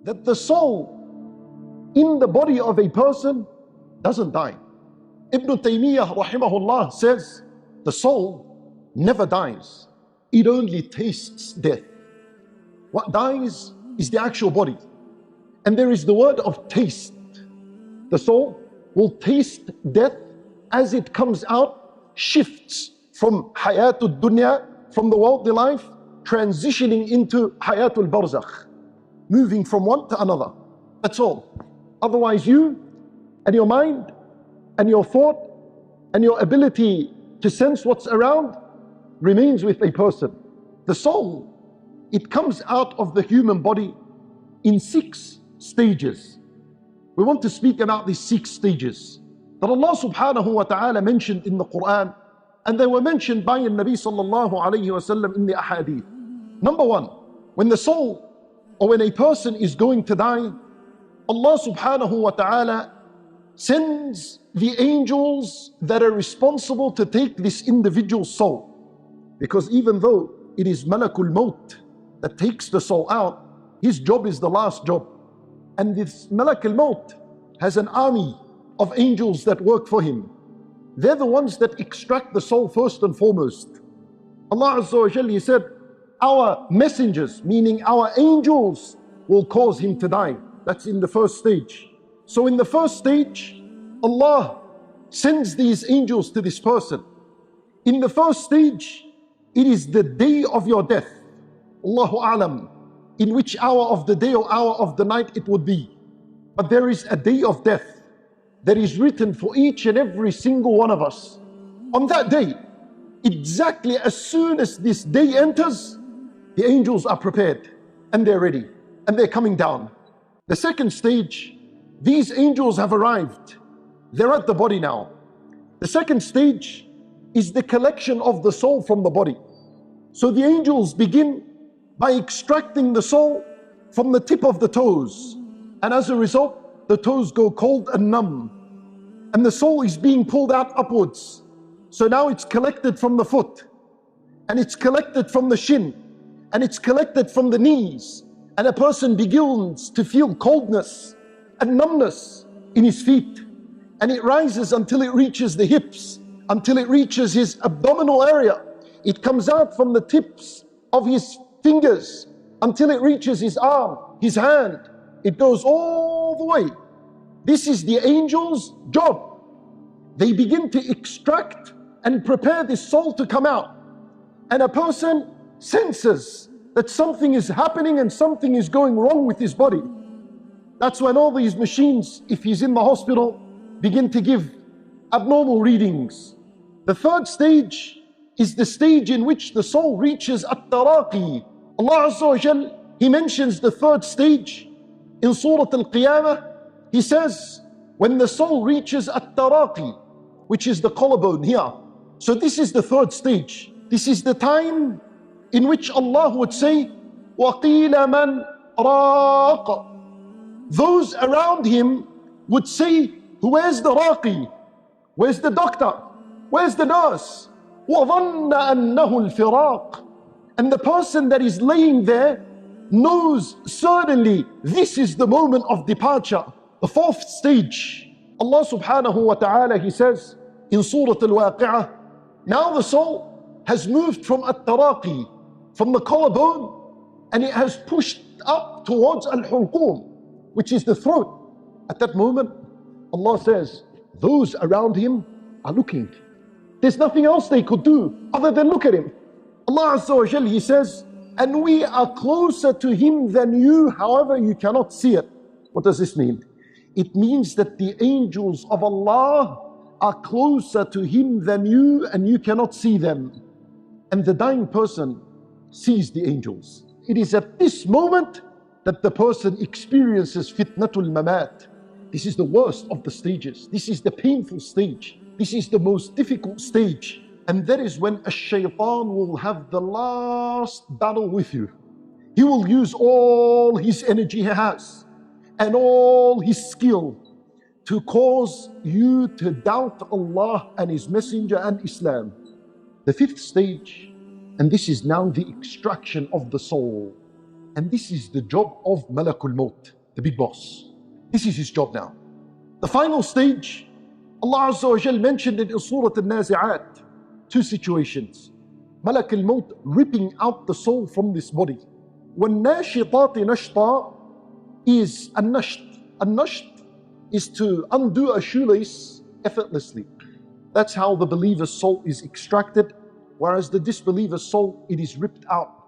that the soul in the body of a person doesn't die. Ibn Taymiyyah rahimahullah says the soul never dies. It only tastes death. What dies is the actual body. And there is the word of taste. The soul will taste death as it comes out, shifts from hayatul dunya, from the worldly life, transitioning into hayatul barzakh, moving from one to another. That's all. Otherwise you and your mind and your thought and your ability to sense what's around remains with a person. The soul, it comes out of the human body in 6 stages. We want to speak about these 6 stages that Allah subhanahu wa ta'ala mentioned in the Quran, and they were mentioned by the Nabi sallallahu alayhi wa sallam in the ahadith. Number 1, when the soul or when a person is going to die, Allah subhanahu wa ta'ala sends the angels that are responsible to take this individual's soul. Because even though it is Malakul Maut that takes the soul out, his job is the last job. And this Malakul Maut has an army of angels that work for him. They're the ones that extract the soul first and foremost. Allah Azza wa Jalla, He said, our messengers, meaning our angels, will cause him to die. That's in the first stage. So in the first stage, Allah sends these angels to this person. In the first stage, it is the day of your death. Allahu A'lam, in which hour of the day or hour of the night it would be. But there is a day of death that is written for each and every single one of us. On that day, exactly as soon as this day enters, the angels are prepared and they're ready and they're coming down. The second stage, these angels have arrived. They're at the body now. The second stage is the collection of the soul from the body. So the angels begin by extracting the soul from the tip of the toes. And as a result, the toes go cold and numb. And the soul is being pulled out upwards. So now it's collected from the foot. And it's collected from the shin. And it's collected from the knees. And a person begins to feel coldness and numbness in his feet. And it rises until it reaches the hips, until it reaches his abdominal area. It comes out from the tips of his fingers until it reaches his arm, his hand. It goes all the way. This is the angel's job. They begin to extract and prepare this soul to come out. And a person senses that something is happening and something is going wrong with his body. That's when all these machines, if he's in the hospital, begin to give abnormal readings. The third stage is the stage in which the soul reaches at-taraqi. Allah Azza wa Jal, He mentions the third stage in Surah Al-Qiyamah. He says, when the soul reaches at-taraqi, which is the collarbone here. So this is the third stage. This is the time in which Allah would say, وَقِيلَ مَنْ رَاقَ. Those around him would say, where's the raqi? Where's the doctor? Where's the nurse? وَظَنَّ أَنَّهُ الْفِرَاقِ. And the person that is laying there knows certainly this is the moment of departure. The fourth stage, Allah subhanahu wa ta'ala, He says in Surah Al-Waqi'ah, now the soul has moved from at-taraqi, from the collarbone, and it has pushed up towards al-hulqum, which is the throat. At that moment, Allah says, those around him are looking. There's nothing else they could do other than look at him. Allah Azza wa Jal, He says, and we are closer to him than you, however you cannot see it. What does this mean? It means that the angels of Allah are closer to him than you, and you cannot see them. And the dying person sees the angels. It is at this moment that the person experiences fitnatul mamat. This is the worst of the stages. This is the painful stage. This is the most difficult stage. And that is when a shaitan will have the last battle with you. He will use all his energy he has and all his skill to cause you to doubt Allah and His Messenger and Islam. The fifth stage, and this is now the extraction of the soul. And this is the job of Malakul Maut, the big boss. This is his job now. The final stage, Allah Azza wa Jal mentioned in Surah Al-Nazi'at, two situations. Malak al-Maut ripping out the soul from this body. وَالنَّاشِطَاتِ نَشْطًا is an-nasht. An-nasht is to undo a shoelace effortlessly. That's how the believer's soul is extracted, whereas the disbeliever's soul, it is ripped out